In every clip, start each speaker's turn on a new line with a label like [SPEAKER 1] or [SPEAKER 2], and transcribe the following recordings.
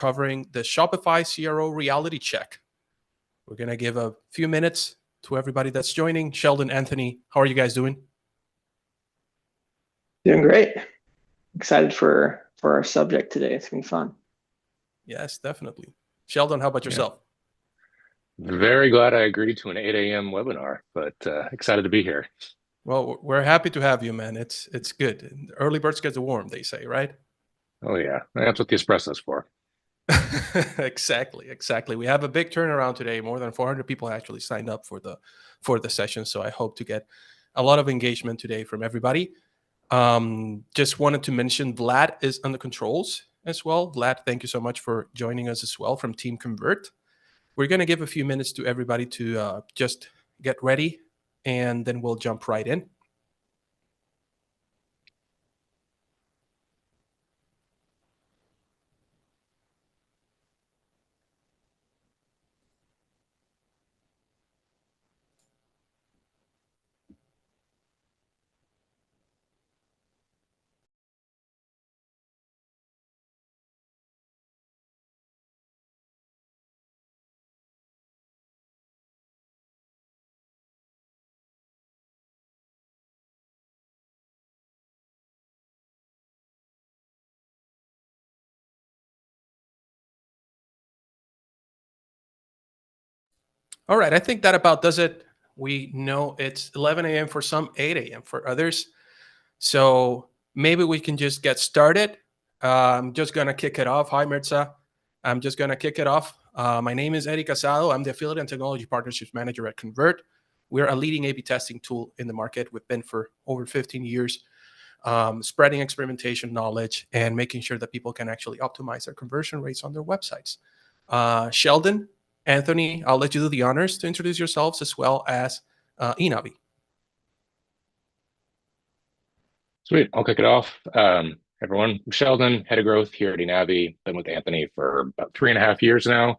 [SPEAKER 1] covering the Shopify CRO reality check. We're going to give a few minutes to everybody that's joining. Sheldon, Anthony, how are you guys doing?
[SPEAKER 2] Doing great. Excited for our subject today. It's gonna be fun.
[SPEAKER 1] Yes, definitely. Sheldon, how about yourself?
[SPEAKER 3] Very glad I agreed to an 8 a.m. webinar, but excited to be here.
[SPEAKER 1] Well, we're happy to have you, man. It's good. Early birds get the worm, they say, right?
[SPEAKER 3] Oh yeah, that's what the espresso's for.
[SPEAKER 1] Exactly. We have a big turnaround today. More than 400 people actually signed up for the session, so I hope to get a lot of engagement today from everybody. Just wanted to mention Vlad is on the controls as well. Vlad, thank you so much for joining us as well from Team Convert. We're going to give a few minutes to everybody to just get ready, and then we'll jump right in. All right, I think that about does it. We know it's 11 a.m. for some, 8 a.m. for others. So maybe we can just get started. I'm just going to kick it off. Hi, Mirza. I'm just going to kick it off. My name is Eddie Casado. I'm the Affiliate and Technology Partnerships Manager at Convert. We're a leading A/B testing tool in the market. We've been for over 15 years, spreading experimentation knowledge and making sure that people can actually optimize their conversion rates on their websites. Sheldon, Anthony, I'll let you do the honors to introduce yourselves as well as Enavi.
[SPEAKER 3] Sweet, I'll kick it off. Everyone, I'm Sheldon, head of growth here at Enavi. Been with Anthony for about 3.5 years now.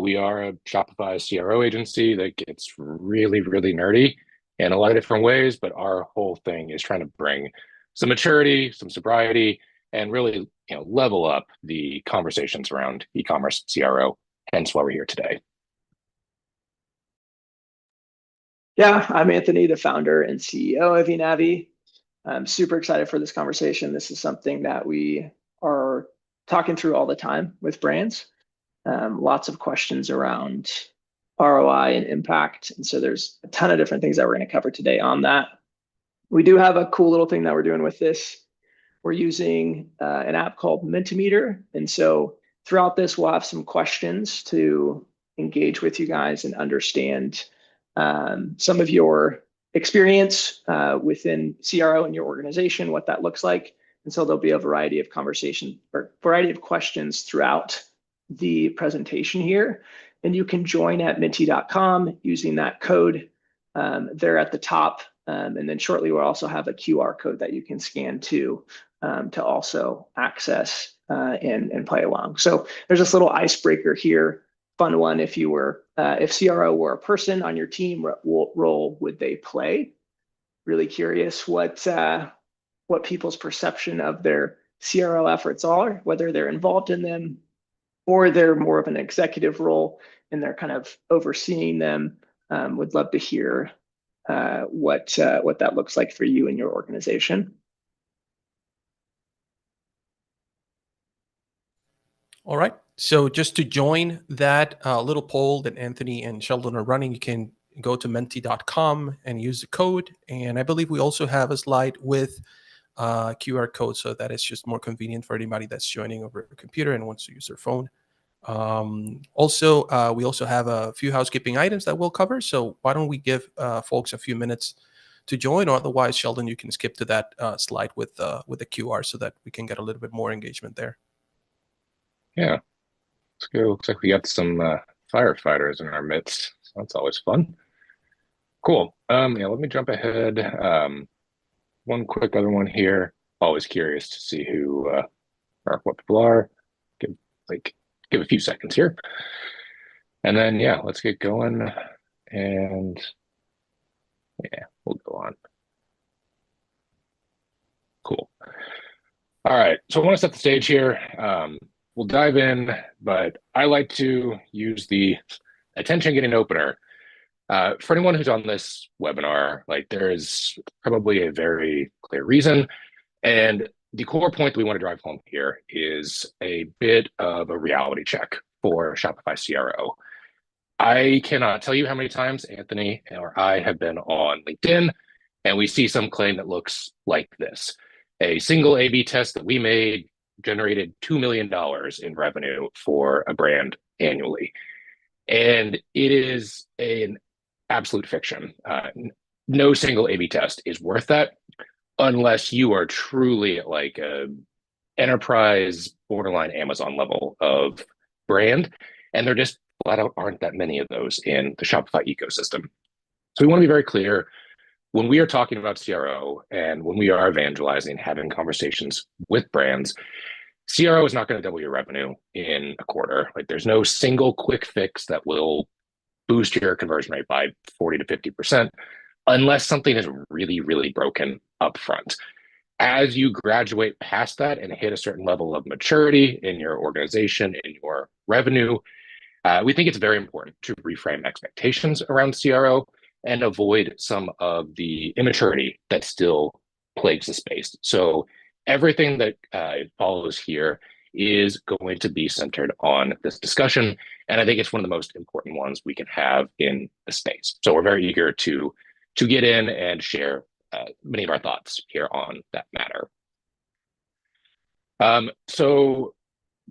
[SPEAKER 3] We are a Shopify CRO agency that gets really, really nerdy in a lot of different ways, but our whole thing is trying to bring some maturity, some sobriety, and really, level up the conversations around e-commerce CRO. Hence why we're here today.
[SPEAKER 2] Yeah, I'm Anthony, the founder and CEO of Enavi. I'm super excited for this conversation. This is something that we are talking through all the time with brands. Lots of questions around ROI and impact. And so there's a ton of different things that we're going to cover today on that. We do have a cool little thing that we're doing with this. We're using an app called Mentimeter. And so throughout this, we'll have some questions to engage with you guys and understand some of your experience within CRO in your organization, what that looks like. And so there'll be a variety of conversation or variety of questions throughout the presentation here. And you can join at menti.com using that code there at the top. And then shortly, we'll also have a QR code that you can scan to also access and play along. So there's this little icebreaker here. Fun one. If CRO were a person on your team, what role would they play? Really curious what people's perception of their CRO efforts are, whether they're involved in them or they're more of an executive role and they're kind of overseeing them. Would love to hear what that looks like for you and your organization.
[SPEAKER 1] All right. So just to join that little poll that Anthony and Sheldon are running, you can go to menti.com and use the code. And I believe we also have a slide with QR code, so that is just more convenient for anybody that's joining over a computer and wants to use their phone. Also, we also have a few housekeeping items that we'll cover. So why don't we give folks a few minutes to join, or otherwise, Sheldon, you can skip to that slide with the QR so that we can get a little bit more engagement there.
[SPEAKER 3] Yeah, let's go. Looks like we got some firefighters in our midst. So that's always fun. Cool. Yeah, let me jump ahead. One quick other one here. Always curious to see who or what people are. Give a few seconds here. And then, yeah, let's get going. And yeah, we'll go on. Cool. All right. So I want to set the stage here. we'll dive in, but I like to use the attention getting opener. For anyone who's on this webinar, like there is probably a very clear reason. And the core point that we want to drive home here is a bit of a reality check for Shopify CRO. I cannot tell you how many times Anthony or I have been on LinkedIn and we see some claim that looks like this. A single A/B test that we made generated $2 million in revenue for a brand annually. And it is an absolute fiction. No single A/B test is worth that unless you are truly at like a enterprise, borderline Amazon level of brand. And there just flat out aren't that many of those in the Shopify ecosystem. So we want to be very clear when we are talking about CRO and when we are evangelizing, having conversations with brands, CRO is not going to double your revenue in a quarter. Like there's no single quick fix that will boost your conversion rate by 40 to 50% unless something is really, really broken up front. As you graduate past that and hit a certain level of maturity in your organization, in your revenue, we think it's very important to reframe expectations around CRO and avoid some of the immaturity that still plagues the space. So everything that follows here is going to be centered on this discussion. And I think it's one of the most important ones we can have in the space. So we're very eager to get in and share many of our thoughts here on that matter. So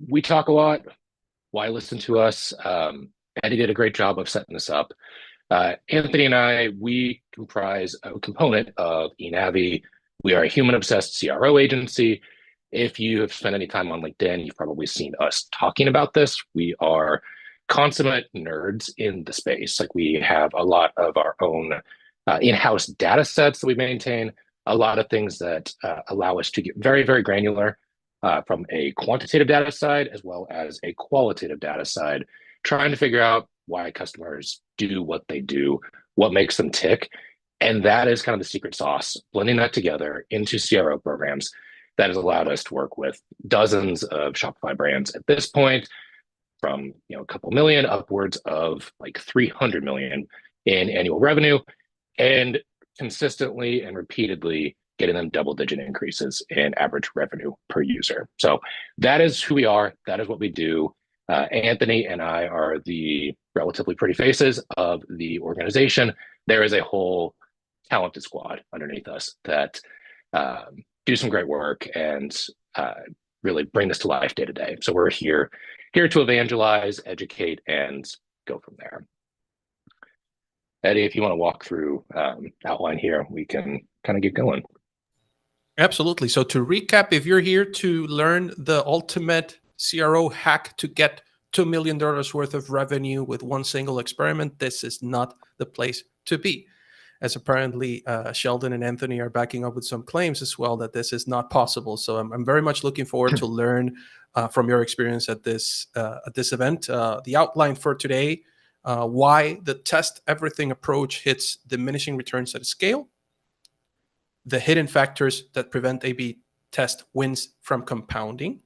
[SPEAKER 3] we talk a lot. Why listen to us? Eddie did a great job of setting this up. Anthony and I, we comprise a component of Enavi. We are a human-obsessed CRO agency. If you have spent any time on LinkedIn, you've probably seen us talking about this. We are consummate nerds in the space. Like we have a lot of our own in-house data sets that we maintain, a lot of things that allow us to get very, very granular from a quantitative data side as well as a qualitative data side, trying to figure out why customers do what they do, what makes them tick. And that is kind of the secret sauce, blending that together into CRO programs that has allowed us to work with dozens of Shopify brands at this point, from a couple million upwards of like 300 million in annual revenue, and consistently and repeatedly getting them double-digit increases in average revenue per user. So that is who we are. That is what we do. Anthony and I are the relatively pretty faces of the organization. There is a whole talented squad underneath us that do some great work and really bring this to life day to day. So we're here to evangelize, educate, and go from there. Eddie, if you want to walk through outline here, we can kind of get going.
[SPEAKER 1] Absolutely. So to recap, if you're here to learn the ultimate CRO hack to get $2 million worth of revenue with one single experiment, this is not the place to be. As apparently Sheldon and Anthony are backing up with some claims as well that this is not possible. So I'm very much looking forward to learn from your experience at this event. The outline for today, why the test everything approach hits diminishing returns at scale, the hidden factors that prevent A/B test wins from compounding,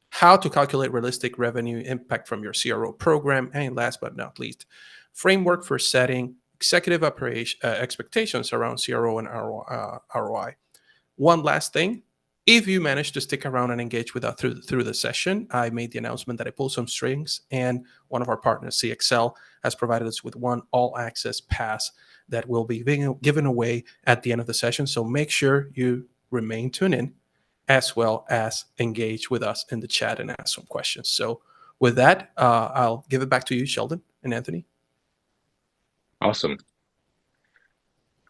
[SPEAKER 1] how to calculate realistic revenue impact from your CRO program, and last but not least, framework for setting executive expectations around CRO and ROI. One last thing, if you manage to stick around and engage with us through the session, I made the announcement that I pulled some strings, and one of our partners, CXL, has provided us with one all-access pass that will be given away at the end of the session. So make sure you remain tuned in, as well as engage with us in the chat and ask some questions. So with that, I'll give it back to you, Sheldon and Anthony.
[SPEAKER 3] Awesome.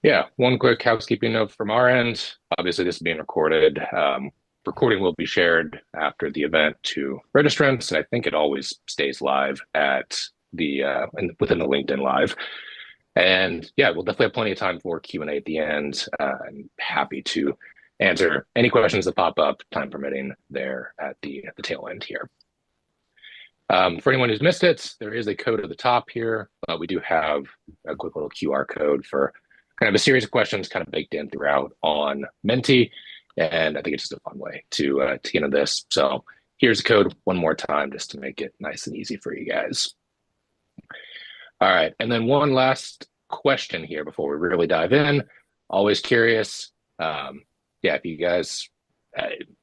[SPEAKER 3] Yeah, one quick housekeeping note from our end. Obviously, this is being recorded. Recording will be shared after the event to registrants, and I think it always stays live at within the LinkedIn Live. And yeah, we'll definitely have plenty of time for Q&A at the end. I'm happy to answer any questions that pop up, time permitting, there at the tail end here. For anyone who's missed it, there is a code at the top here, but we do have a quick little QR code for kind of a series of questions kind of baked in throughout on Menti. And I think it's just a fun way to get into this. So Here's the code one more time just to make it nice and easy for you guys. All right, and then one last question here before we really dive in. Always curious. Yeah, if you guys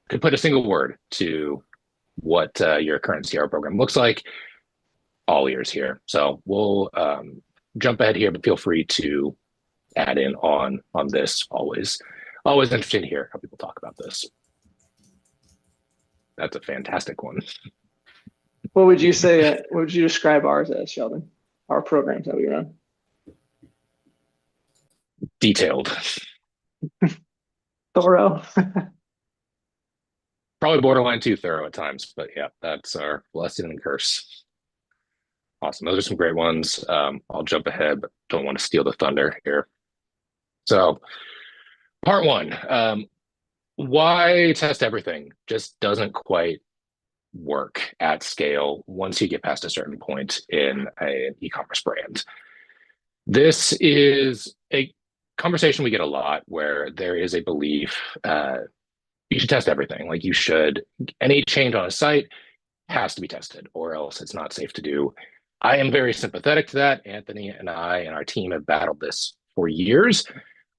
[SPEAKER 3] could put a single word to what your current CRO program looks like, all ears here. So we'll jump ahead here, but feel free to add in on this. Always interesting to hear how people talk about this. That's a fantastic one.
[SPEAKER 2] What would you say? What would you describe ours as, Sheldon? Our programs that we run?
[SPEAKER 3] Detailed.
[SPEAKER 2] Thorough.
[SPEAKER 3] Probably borderline too thorough at times, but yeah, that's our blessing and curse. Awesome. Those are some great ones. I'll jump ahead, but don't want to steal the thunder here. So part one, why test everything just doesn't quite work at scale once you get past a certain point in an e-commerce brand. This is a conversation we get a lot where there is a belief you should test everything. Like you should, any change on a site has to be tested or else it's not safe to do. I am very sympathetic to that. Anthony and I and our team have battled this for years.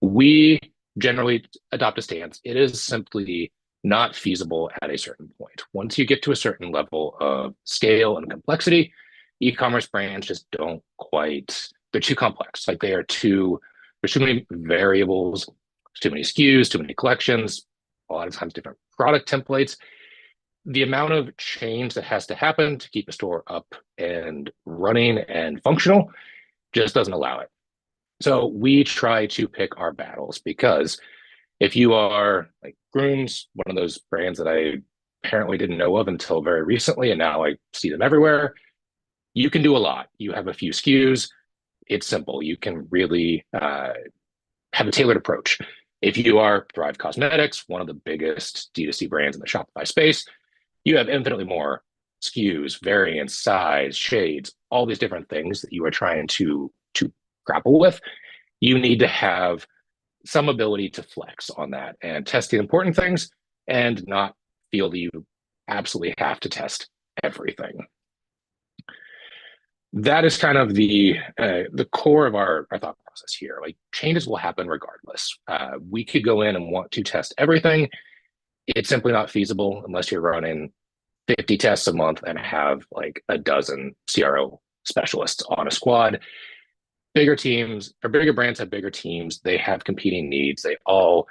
[SPEAKER 3] We generally adopt a stance. It is simply not feasible at a certain point. Once you get to a certain level of scale and complexity, e-commerce brands just don't quite, they're too complex. Like there's too many variables, too many SKUs, too many collections, a lot of times different product templates. The amount of change that has to happen to keep a store up and running and functional just doesn't allow it. So we try to pick our battles because if you are like Grooms, one of those brands that I apparently didn't know of until very recently, and now I see them everywhere, you can do a lot. You have a few SKUs. It's simple. You can really have a tailored approach. If you are Thrive Cosmetics, one of the biggest D2C brands in the Shopify space, you have infinitely more SKUs, variants, size, shades, all these different things that you are trying to grapple with. You need to have some ability to flex on that and test the important things and not feel that you absolutely have to test everything. That is kind of the core of our thought process here. Like changes will happen regardless. We could go in and want to test everything. It's simply not feasible unless you're running 50 tests a month and have like a dozen CRO specialists on a squad. Bigger teams or bigger brands have bigger teams. They have competing needs. They all,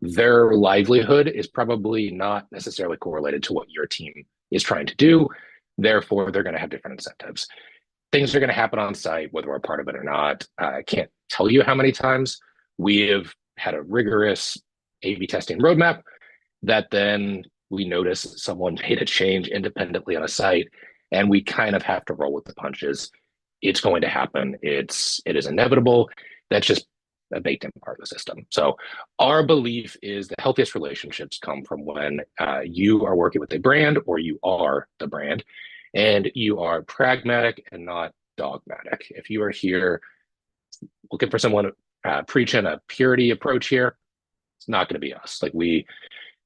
[SPEAKER 3] their livelihood is probably not necessarily correlated to what your team is trying to do. Therefore, they're going to have different incentives. Things are going to happen on site, whether we're a part of it or not. I can't tell you how many times we have had a rigorous A/B testing roadmap that then we notice someone made a change independently on a site, and we kind of have to roll with the punches. It's going to happen. It is inevitable. That's just a baked in part of the system. So our belief is the healthiest relationships come from when you are working with a brand or you are the brand and you are pragmatic and not dogmatic. If you are here looking for someone preaching a purity approach here, it's not going to be us. Like we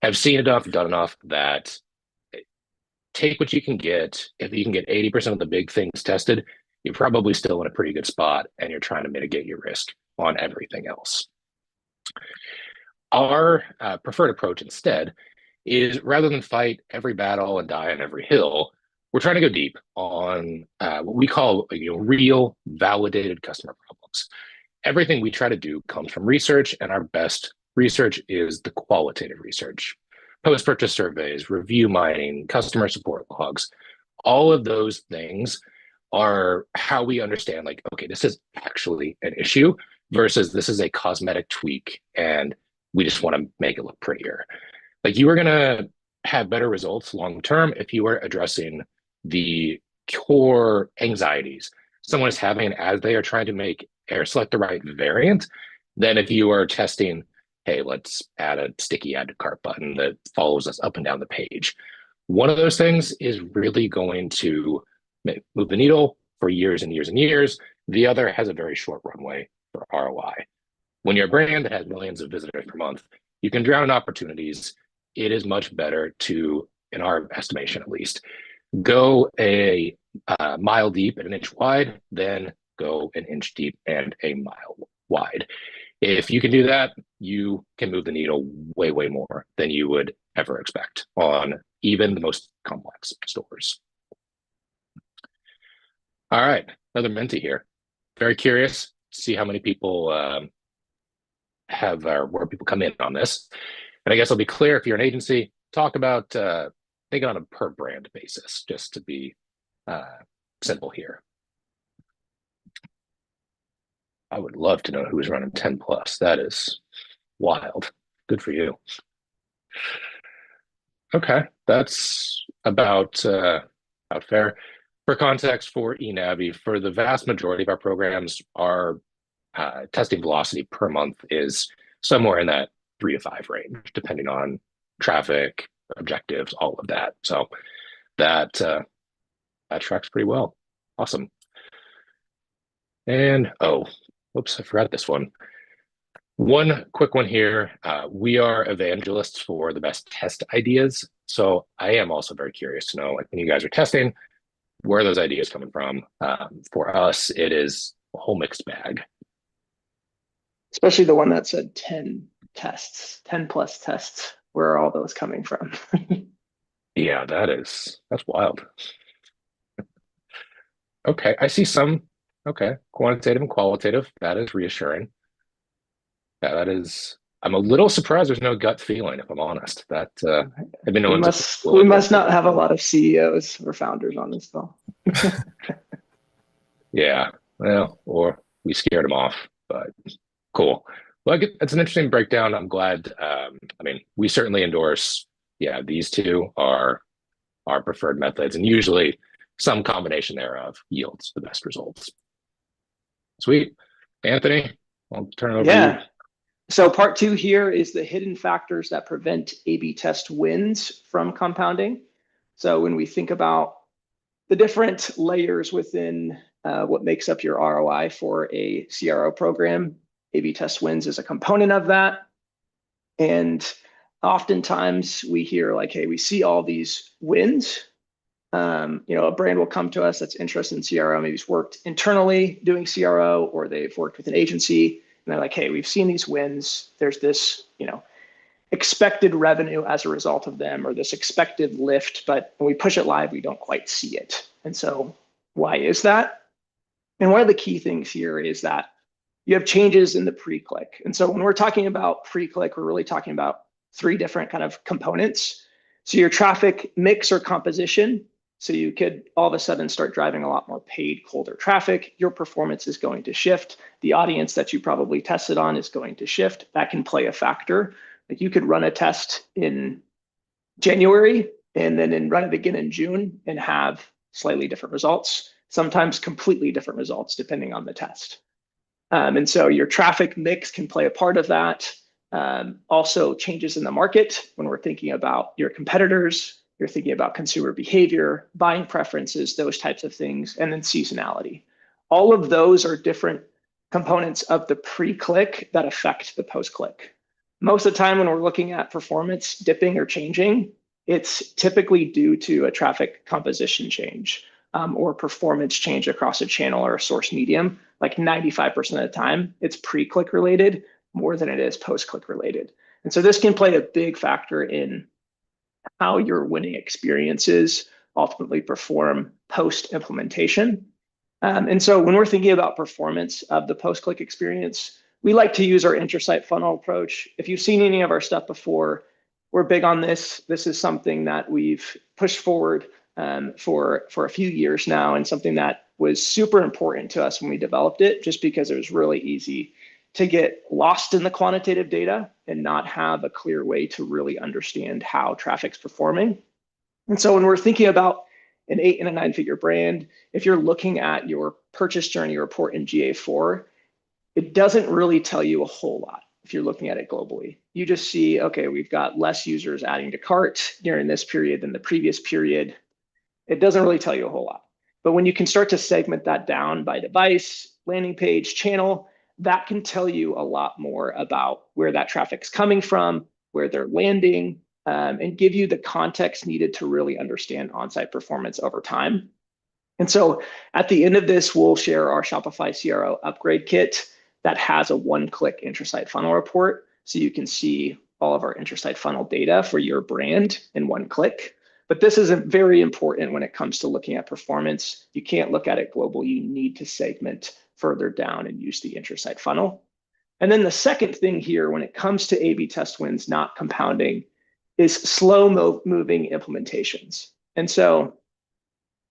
[SPEAKER 3] have seen enough, done enough that take what you can get. If you can get 80% of the big things tested, you're probably still in a pretty good spot and you're trying to mitigate your risk on everything else. Our preferred approach instead is rather than fight every battle and die on every hill, we're trying to go deep on what we call real validated customer problems. Everything we try to do comes from research, and our best research is the qualitative research. Post-purchase surveys, review mining, customer support logs, all of those things are how we understand, like, okay, this is actually an issue versus this is a cosmetic tweak and we just want to make it look prettier. Like you are going to have better results long-term if you are addressing the core anxieties someone is having as they are trying to make or select the right variant than if you are testing, hey, let's add a sticky add to cart button that follows us up and down the page. One of those things is really going to move the needle for years and years and years. The other has a very short runway for ROI. When you're a brand that has millions of visitors per month, you can drown in opportunities. It is much better to in our estimation at least, go a mile deep and an inch wide, then go an inch deep and a mile wide. If you can do that, you can move the needle way, way more than you would ever expect on even the most complex stores. All right, another Menti here. Very curious to see how many people where people come in on this. And I guess I'll be clear, if you're an agency, talk about think on a per brand basis, just to be simple here. I would love to know who's running 10 plus. That is wild. Good for you. Okay, that's about fair. For context, for Enavi, for the vast majority of our programs, our testing velocity per month is somewhere in that 3 to 5 range, depending on traffic, objectives, all of that. So that tracks pretty well. Awesome. And whoops, I forgot this one. One quick one here. We are evangelists for the best test ideas. So I am also very curious to know, like, when you guys are testing, where are those ideas coming from? For us, it is a whole mixed bag.
[SPEAKER 2] Especially the one that said 10 tests, 10 plus tests. Where are all those coming from?
[SPEAKER 3] Yeah, that's wild. Okay, I see some. Okay, quantitative and qualitative. That is reassuring. Yeah, that is. I'm a little surprised there's no gut feeling, if I'm honest. That I mean,
[SPEAKER 2] we must not have a lot of CEOs or founders on this call.
[SPEAKER 3] Yeah, well, or we scared them off, but cool. Well, it's an interesting breakdown. I'm glad. I mean, we certainly endorse. Yeah, these two are our preferred methods, and usually some combination thereof yields the best results. Sweet, Anthony. I'll turn it over to you.
[SPEAKER 2] So part 2 here is the hidden factors that prevent A/B test wins from compounding. So when we think about the different layers within what makes up your ROI for a CRO program, A/B test wins is a component of that. And oftentimes we hear like, hey, we see all these wins. A brand will come to us that's interested in CRO, maybe it's worked internally doing CRO, or they've worked with an agency. And they're like, hey, we've seen these wins. There's this, expected revenue as a result of them, or this expected lift, but when we push it live, we don't quite see it. And so why is that? And one of the key things here is that you have changes in the pre-click. And so when we're talking about pre-click, we're really talking about 3 different kind of components. So your traffic mix or composition. So you could all of a sudden start driving a lot more paid, colder traffic. Your performance is going to shift. The audience that you probably tested on is going to shift. That can play a factor. Like you could run a test in January and then run it again in June and have slightly different results, sometimes completely different results depending on the test. And so your traffic mix can play a part of that. Also changes in the market when we're thinking about your competitors. You're thinking about consumer behavior, buying preferences, those types of things, and then seasonality. All of those are different components of the pre-click that affect the post-click. Most of the time when we're looking at performance dipping or changing, it's typically due to a traffic composition change or performance change across a channel or a source medium. Like 95% of the time, it's pre-click related more than it is post-click related. And so this can play a big factor in how your winning experiences ultimately perform post-implementation. And so when we're thinking about performance of the post-click experience, we like to use our inter-site funnel approach. If you've seen any of our stuff before, we're big on this. This is something that we've pushed forward for a few years now, and something that was super important to us when we developed it, just because it was really easy to get lost in the quantitative data and not have a clear way to really understand how traffic's performing. And so when we're thinking about an 8 and a 9-figure brand, if you're looking at your purchase journey report in GA4, it doesn't really tell you a whole lot if you're looking at it globally. You just see, okay, we've got less users adding to cart during this period than the previous period. It doesn't really tell you a whole lot. But when you can start to segment that down by device, landing page, channel, that can tell you a lot more about where that traffic's coming from, where they're landing, and give you the context needed to really understand on-site performance over time. And so at the end of this, we'll share our Shopify CRO upgrade kit that has a one-click intra-site funnel report. So you can see all of our intra-site funnel data for your brand in one click. But this is very important when it comes to looking at performance. You can't look at it global. You need to segment further down and use the intra-site funnel. And then the second thing here, when it comes to A/B test wins not compounding, is slow moving implementations. And so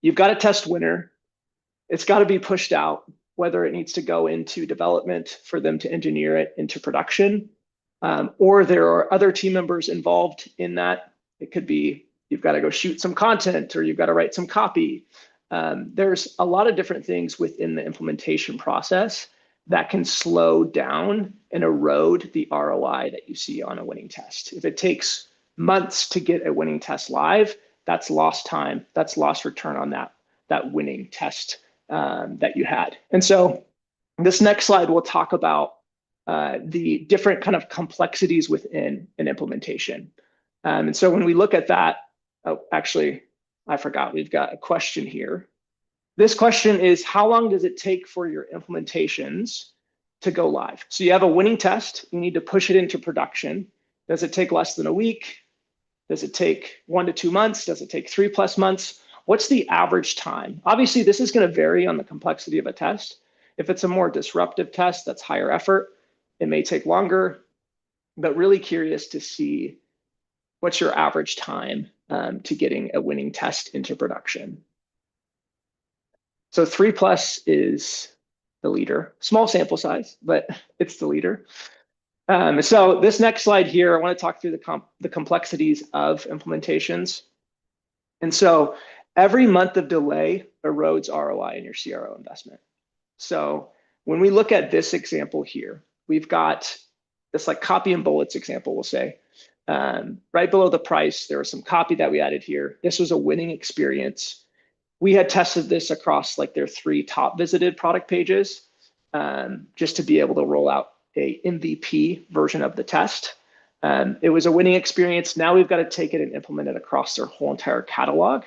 [SPEAKER 2] you've got a test winner. It's got to be pushed out, whether it needs to go into development for them to engineer it into production, or there are other team members involved in that. It could be you've got to go shoot some content, or you've got to write some copy. There's a lot of different things within the implementation process that can slow down and erode the ROI that you see on a winning test. If it takes months to get a winning test live, that's lost time, that's lost return on that winning test that you had. And so this next slide will talk about the different kind of complexities within an implementation. And so when we look at that, actually, I forgot, we've got a question here. This question is, how long does it take for your implementations to go live? So you have a winning test, you need to push it into production. Does it take less than a week? Does it take 1 to 2 months? Does it take 3+ months? What's the average time? Obviously, this is going to vary on the complexity of a test. If it's a more disruptive test that's higher effort, it may take longer, but really curious to see what's your average time to getting a winning test into production. So 3+ is the leader. Small sample size, but it's the leader. So this next slide here, I want to talk through the complexities of implementations. And so every month of delay erodes ROI in your CRO investment. So when we look at this example here, we've got this like copy and bullets example, we'll say. Right below the price, there was some copy that we added here. This was a winning experience. We had tested this across like their 3 top visited product pages, just to be able to roll out a MVP version of the test. It was a winning experience. Now we've got to take it and implement it across their whole entire catalog.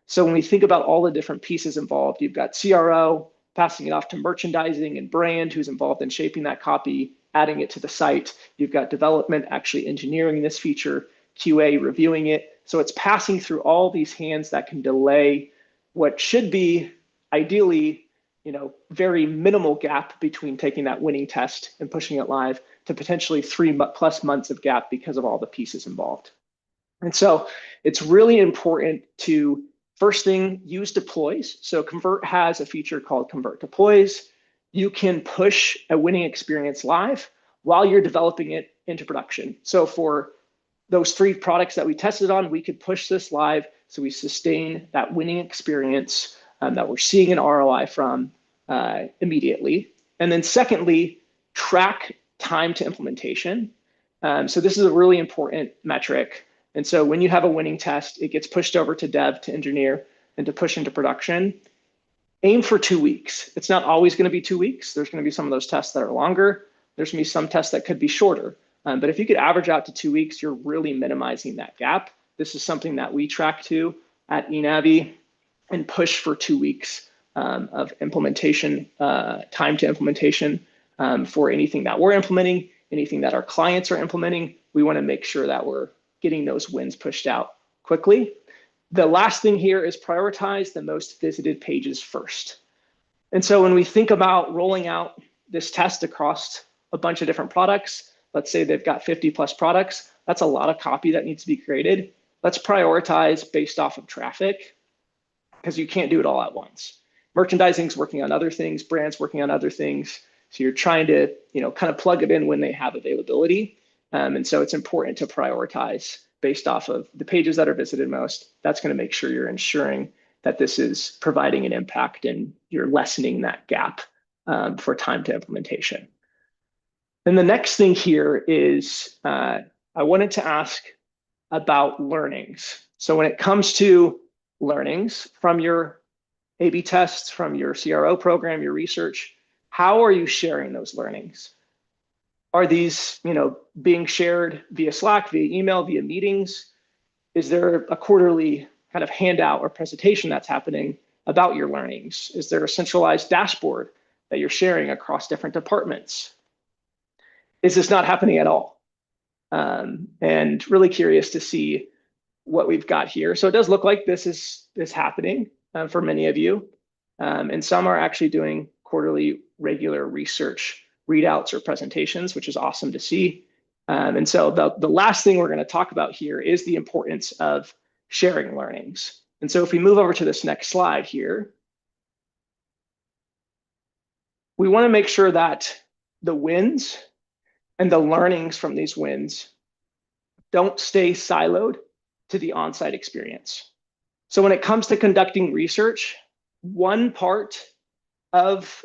[SPEAKER 2] So when we think about all the different pieces involved, you've got CRO passing it off to merchandising and brand, who's involved in shaping that copy, adding it to the site. You've got development actually engineering this feature, QA reviewing it. So it's passing through all these hands that can delay what should be ideally, very minimal gap between taking that winning test and pushing it live to potentially 3+ months of gap because of all the pieces involved. And so it's really important to, first thing, use deploys. So Convert has a feature called Convert Deploys. You can push a winning experience live while you're developing it into production. So for those 3 products that we tested on, we could push this live so we sustain that winning experience that we're seeing an ROI from immediately. And then secondly, track time to implementation. So this is a really important metric. And so when you have a winning test, it gets pushed over to dev, to engineer, and to push into production. Aim for 2 weeks. It's not always going to be 2 weeks. There's going to be some of those tests that are longer. There's going to be some tests that could be shorter. But if you could average out to 2 weeks, you're really minimizing that gap. This is something that we track to at Enavi and push for 2 weeks of implementation, time to implementation for anything that we're implementing, anything that our clients are implementing. We want to make sure that we're getting those wins pushed out quickly. The last thing here is prioritize the most visited pages first. And so when we think about rolling out this test across a bunch of different products, let's say they've got 50+ products, that's a lot of copy that needs to be created. Let's prioritize based off of traffic, because you can't do it all at once. Merchandising's working on other things, brands working on other things. So you're trying to, kind of plug it in when they have availability. And so it's important to prioritize based off of the pages that are visited most. That's going to make sure you're ensuring that this is providing an impact and you're lessening that gap for time to implementation. And the next thing here is I wanted to ask about learnings. So when it comes to learnings from your A/B tests, from your CRO program, your research, how are you sharing those learnings? Are these, being shared via Slack, via email, via meetings? Is there a quarterly kind of handout or presentation that's happening about your learnings? Is there a centralized dashboard that you're sharing across different departments? Is this not happening at all? And really curious to see what we've got here. So it does look like this is happening for many of you. And some are actually doing quarterly regular research readouts or presentations, which is awesome to see. And so the last thing we're going to talk about here is the importance of sharing learnings. And so if we move over to this next slide here, we want to make sure that the wins and the learnings from these wins don't stay siloed to the on-site experience. So when it comes to conducting research, one part of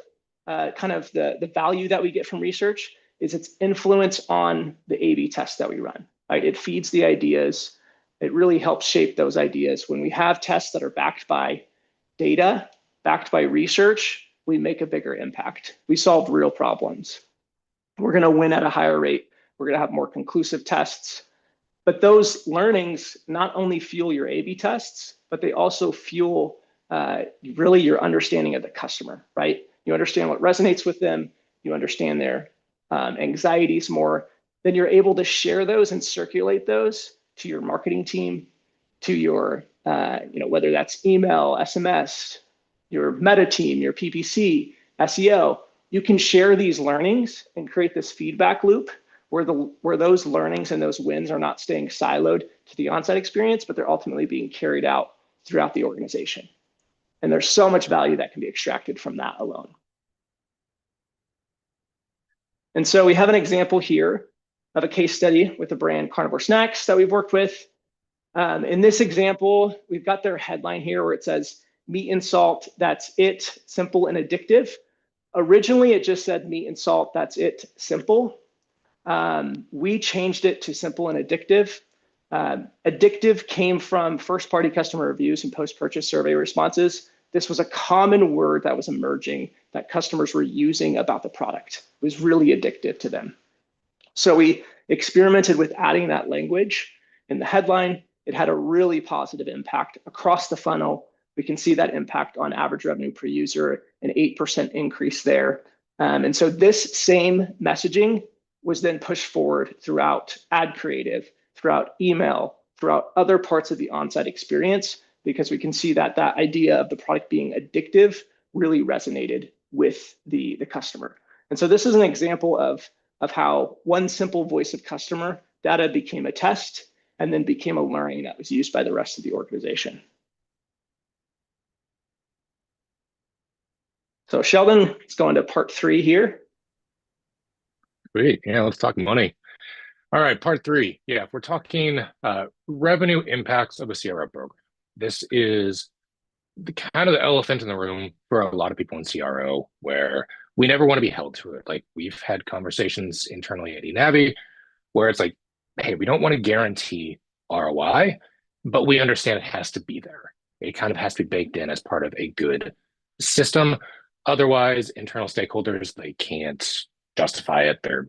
[SPEAKER 2] kind of the value that we get from research is its influence on the A/B tests that we run, right? It feeds the ideas. It really helps shape those ideas. When we have tests that are backed by data, backed by research, we make a bigger impact. We solve real problems. We're going to win at a higher rate. We're going to have more conclusive tests. But those learnings not only fuel your A/B tests, but they also fuel really your understanding of the customer, right? You understand what resonates with them. You understand their anxieties more. Then you're able to share those and circulate those to your marketing team, to your, whether that's email, SMS, your meta team, your PPC, SEO. You can share these learnings and create this feedback loop where those learnings and those wins are not staying siloed to the on-site experience, but they're ultimately being carried out throughout the organization. And there's so much value that can be extracted from that alone. And so we have an example here of a case study with the brand Carnivore Snacks that we've worked with. In this example, we've got their headline here where it says, "Meat and salt, that's it, simple and addictive." Originally, it just said meat and salt, that's it, simple. We changed it to simple and addictive. Addictive came from first-party customer reviews and post-purchase survey responses. This was a common word that was emerging that customers were using about the product. It was really addictive to them. So we experimented with adding that language in the headline. It had a really positive impact across the funnel. We can see that impact on average revenue per user, an 8% increase there. And so this same messaging was then pushed forward throughout ad creative, throughout email, throughout other parts of the on-site experience, because we can see that that idea of the product being addictive really resonated with the customer. And so this is an example of how one simple voice of customer data became a test and then became a learning that was used by the rest of the organization. So Sheldon, let's go into part 3 here.
[SPEAKER 3] Great. Yeah, let's talk money. All right, part 3. Yeah, if we're talking revenue impacts of a CRO program, this is the kind of the elephant in the room for a lot of people in CRO, where we never want to be held to it. Like, we've had conversations internally at Enavi where it's like, hey, we don't want to guarantee ROI, but we understand it has to be there. It kind of has to be baked in as part of a good system. Otherwise, internal stakeholders, they can't justify it. Their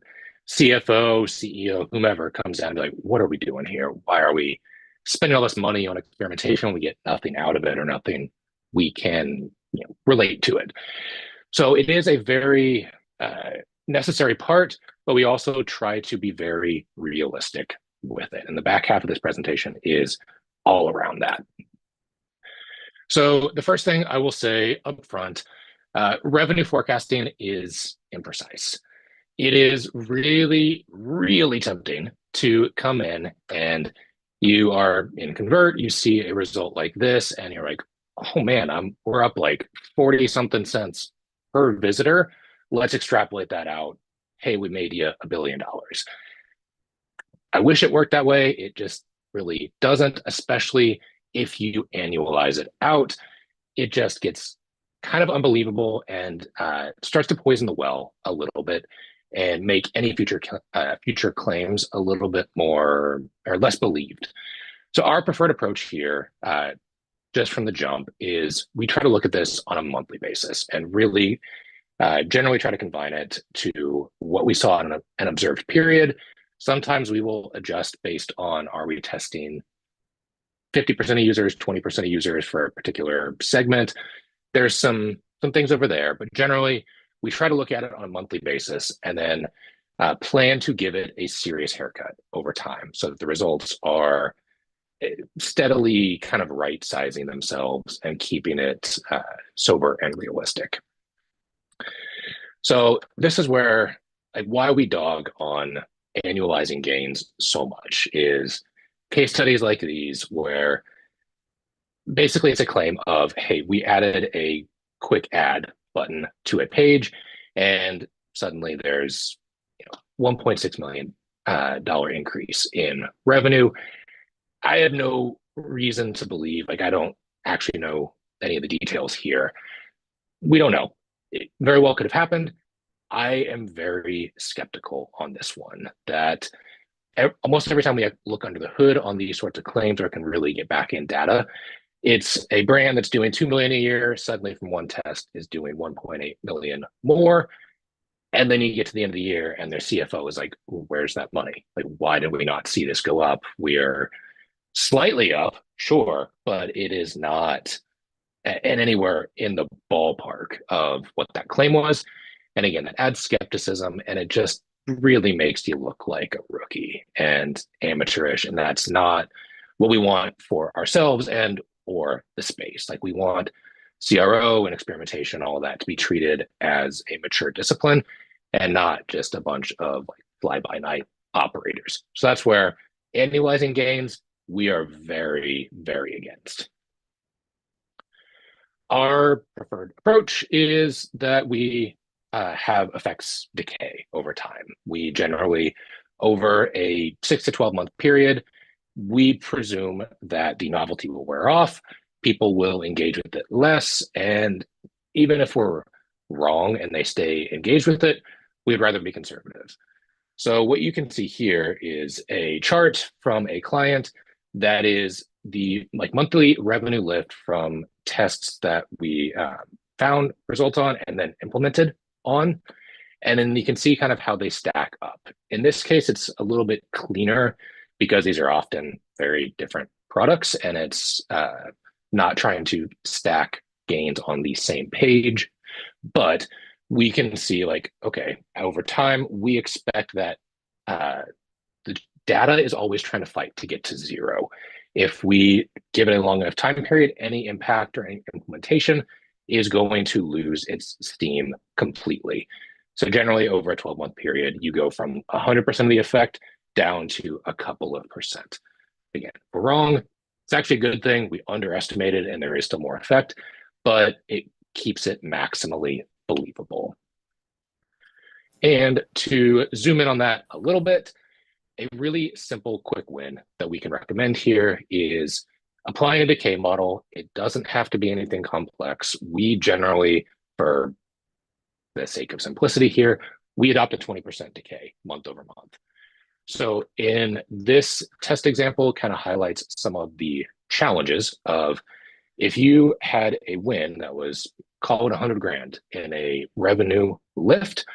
[SPEAKER 3] CFO, CEO, whomever comes out and be like, what are we doing here? Why are we spending all this money on experimentation when we get nothing out of it or nothing we can relate to it? So it is a very necessary part, but we also try to be very realistic with it. And the back half of this presentation is all around that. So the first thing I will say up front, revenue forecasting is imprecise. It is really, really tempting to come in and you are in Convert, you see a result like this, and you're like, oh man, we're up like 40 something cents per visitor. Let's extrapolate that out. Hey, we made you $1 billion. I wish it worked that way. It just really doesn't, especially if you annualize it out. It just gets kind of unbelievable and starts to poison the well a little bit and make any future claims a little bit more or less believed. So our preferred approach here, just from the jump, is we try to look at this on a monthly basis and really generally try to confine it to what we saw in an observed period. Sometimes we will adjust based on, are we testing 50% of users, 20% of users for a particular segment? There's some things over there, but generally we try to look at it on a monthly basis and then plan to give it a serious haircut over time so that the results are steadily kind of right sizing themselves and keeping it sober and realistic. So this is where, like, why we dog on annualizing gains so much is case studies like these where basically it's a claim of, hey, we added a quick add button to a page and suddenly there's $1.6 million increase in revenue. I have no reason to believe, like, I don't actually know any of the details here. We don't know. It very well could have happened. I am very skeptical on this one, that almost every time we look under the hood on these sorts of claims or can really get back in data, it's a brand that's doing $2 million a year, suddenly from one test is doing 1.8 million more. And then you get to the end of the year and their CFO is like, where's that money? Like, why did we not see this go up? We are slightly up, sure, but it is not anywhere in the ballpark of what that claim was. And again, that adds skepticism and it just really makes you look like a rookie and amateurish. And that's not what we want for ourselves and or the space. Like, we want CRO and experimentation, all of that to be treated as a mature discipline and not just a bunch of like fly-by-night operators. So that's where annualizing gains, we are very, very against. Our preferred approach is that we have effects decay over time. We generally, over a 6 to 12 month period, we presume that the novelty will wear off, people will engage with it less, and even if we're wrong and they stay engaged with it, we'd rather be conservative. So what you can see here is a chart from a client that is the monthly revenue lift from tests that we found results on and then implemented on. And then you can see kind of how they stack up. In this case, it's a little bit cleaner because these are often very different products and it's not trying to stack gains on the same page. But we can see, like, okay, over time, we expect that the data is always trying to fight to get to zero. If we give it a long enough time period, any impact or any implementation is going to lose its steam completely. So generally over a 12-month period, you go from 100% of the effect down to a couple of percent. Again, if we're wrong, it's actually a good thing. We underestimated and there is still more effect, but it keeps it maximally believable. And to zoom in on that a little bit, a really simple quick win that we can recommend here is applying a decay model. It doesn't have to be anything complex. We generally, for the sake of simplicity here, we adopt a 20% decay month over month. So in this test example, kind of highlights some of the challenges of if you had a win that was, call it 100 grand in a revenue lift,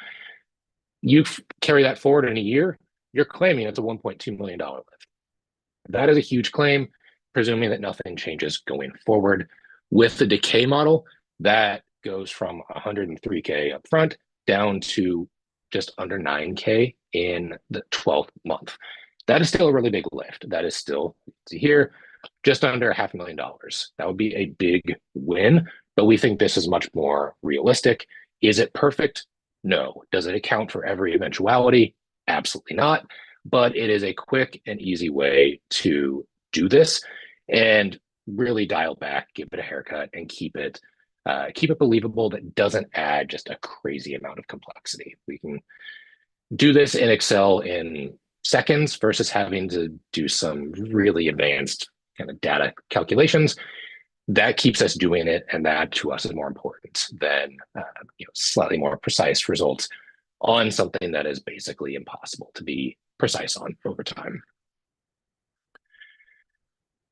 [SPEAKER 3] you carry that forward in a year, you're claiming it's a $1.2 million lift. That is a huge claim, presuming that nothing changes going forward. With the decay model, that goes from 103K up front down to just under 9K in the 12th month. That is still a really big lift. That is still, here, just under $500,000. That would be a big win, but we think this is much more realistic. Is it perfect? No. Does it account for every eventuality? Absolutely not. But it is a quick and easy way to do this and really dial back, give it a haircut, and keep it believable. That doesn't add just a crazy amount of complexity. We can do this in Excel in seconds versus having to do some really advanced kind of data calculations. That keeps us doing it, and that to us is more important than slightly more precise results on something that is basically impossible to be precise on over time.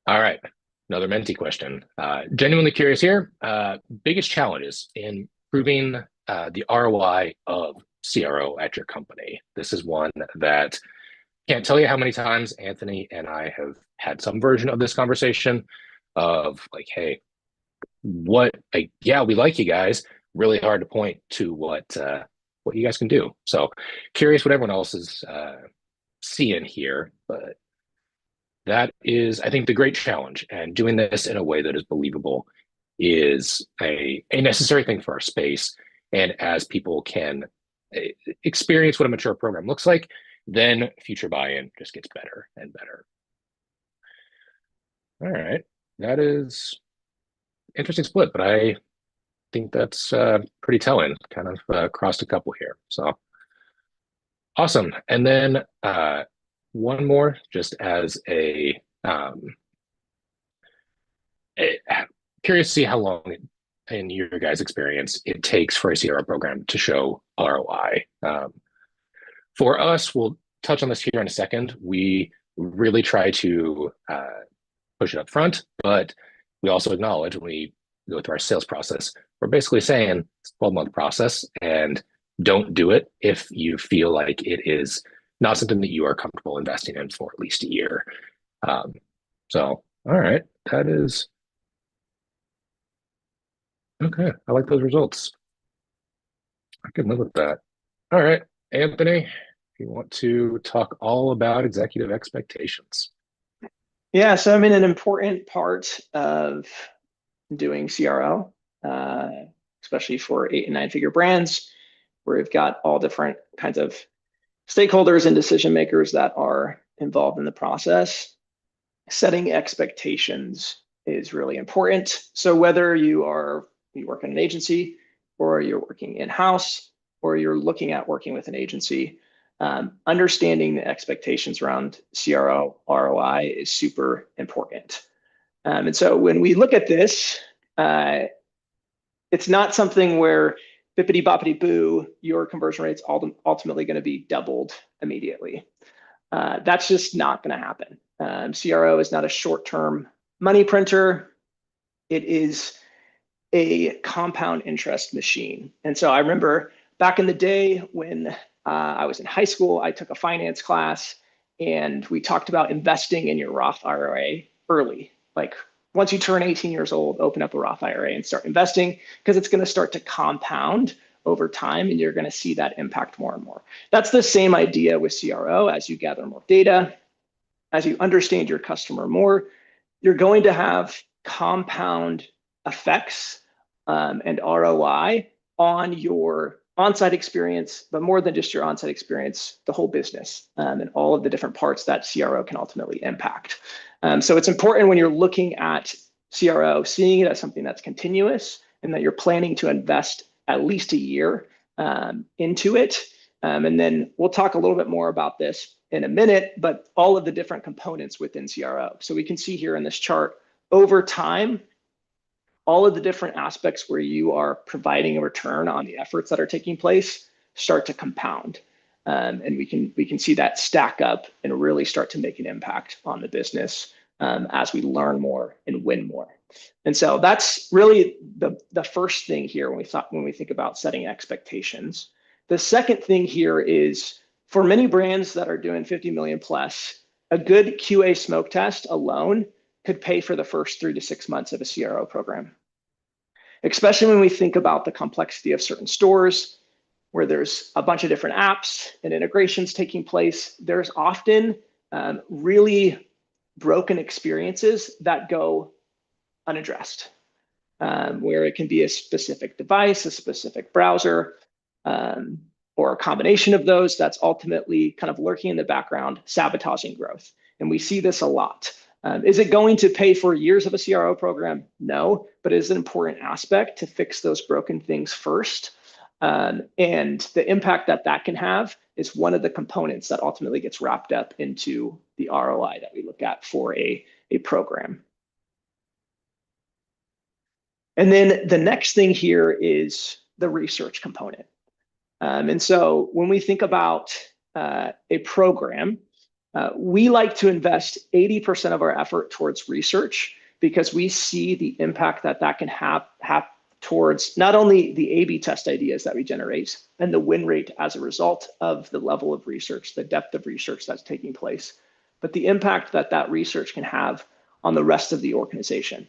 [SPEAKER 3] All right, another Menti question. Genuinely curious here. Biggest challenges in proving the ROI of CRO at your company. This is one that can't tell you how many times Anthony and I have had some version of this conversation of like, hey, yeah, we like you guys. Really hard to point to what you guys can do. So curious what everyone else is seeing here, but that is, I think, the great challenge. And doing this in a way that is believable is a necessary thing for our space. And as people can experience what a mature program looks like, then future buy-in just gets better and better. All right, that is interesting split, but I think that's pretty telling. Kind of crossed a couple here, so awesome. And then one more, just as curious to see how long, in your guys' experience, it takes for a CRO program to show ROI. For us, we'll touch on this here in a second. We really try to push it up front, but we also acknowledge when we go through our sales process, we're basically saying it's a 12-month process, and don't do it if you feel like it is not something that you are comfortable investing in for at least a year. So, all right, that is okay. I like those results. I can live with that. All right, Anthony, if you want to talk all about executive expectations.
[SPEAKER 2] Yeah, so I mean, an important part of doing CRO, especially for 8 and 9 figure brands, where we've got all different kinds of stakeholders and decision makers that are involved in the process. Setting expectations is really important. So whether you work in an agency, or you're working in-house, or you're looking at working with an agency, understanding the expectations around CRO ROI is super important. And so when we look at this, it's not something where bippity boppity boo, your conversion rate's ultimately going to be doubled immediately. That's just not going to happen. CRO is not a short-term money printer. It is a compound interest machine. And so I remember back in the day when I was in high school, I took a finance class, and we talked about investing in your Roth IRA early. Like, once you turn 18 years old, open up a Roth IRA and start investing, because it's going to start to compound over time, and you're going to see that impact more and more. That's the same idea with CRO. As you gather more data, as you understand your customer more, you're going to have compound effects and ROI on your on-site experience, but more than just your on-site experience, the whole business and all of the different parts that CRO can ultimately impact. So it's important when you're looking at CRO, seeing it as something that's continuous, and that you're planning to invest at least a year into it. And then we'll talk a little bit more about this in a minute, but all of the different components within CRO. So we can see here in this chart, over time, all of the different aspects where you are providing a return on the efforts that are taking place start to compound. And we can see that stack up and really start to make an impact on the business as we learn more and win more. And so that's really the first thing here when we think about setting expectations. The second thing here is, for many brands that are doing 50 million plus, a good QA smoke test alone could pay for the first 3 to 6 months of a CRO program. Especially when we think about the complexity of certain stores, where there's a bunch of different apps and integrations taking place, there's often really broken experiences that go unaddressed, where it can be a specific device, a specific browser, or a combination of those that's ultimately kind of lurking in the background, sabotaging growth. And we see this a lot. Is it going to pay for years of a CRO program? No, but it is an important aspect to fix those broken things first. And the impact that can have is one of the components that ultimately gets wrapped up into the ROI that we look at for a program. And then the next thing here is the research component. And so when we think about a program, we like to invest 80% of our effort towards research, because we see the impact that can have towards not only the A/B test ideas that we generate and the win rate as a result of the level of research, the depth of research that's taking place, but the impact that that research can have on the rest of the organization.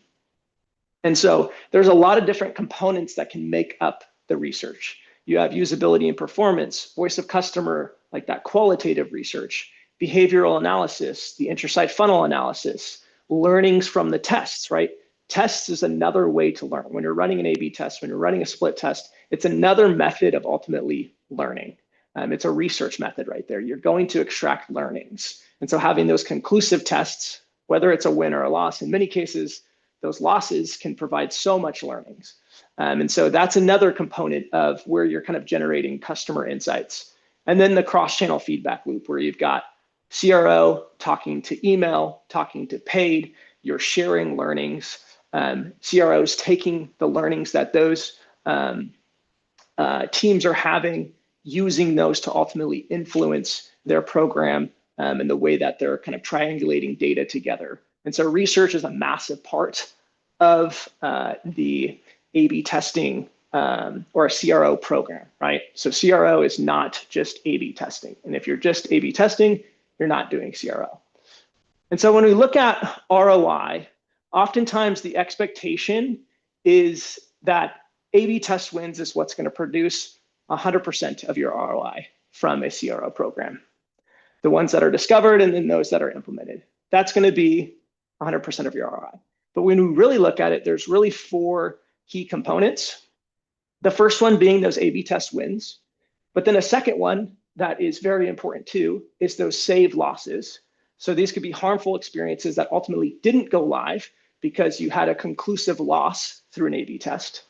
[SPEAKER 2] And so there's a lot of different components that can make up the research. You have usability and performance, voice of customer, like that qualitative research, behavioral analysis, the inter-site funnel analysis, learnings from the tests, right? Tests is another way to learn. When you're running an A/B test, when you're running a split test, it's another method of ultimately learning. It's a research method right there. You're going to extract learnings. And so having those conclusive tests, whether it's a win or a loss, in many cases, those losses can provide so much learnings. And so that's another component of where you're kind of generating customer insights. And then the cross-channel feedback loop where you've got CRO talking to email, talking to paid, you're sharing learnings, CROs taking the learnings that those teams are having, using those to ultimately influence their program and the way that they're kind of triangulating data together. And so research is a massive part of the A/B testing or a CRO program, right? So CRO is not just A/B testing. And if you're just A/B testing, you're not doing CRO. And so when we look at ROI, oftentimes the expectation is that A/B test wins is what's going to produce 100% of your ROI from a CRO program. The ones that are discovered and then those that are implemented. That's going to be 100% of your ROI. But when we really look at it, there's really 4 key components. The first one being those A/B test wins. But then a second one that is very important too is those saved losses. So these could be harmful experiences that ultimately didn't go live because you had a conclusive loss through an A/B test.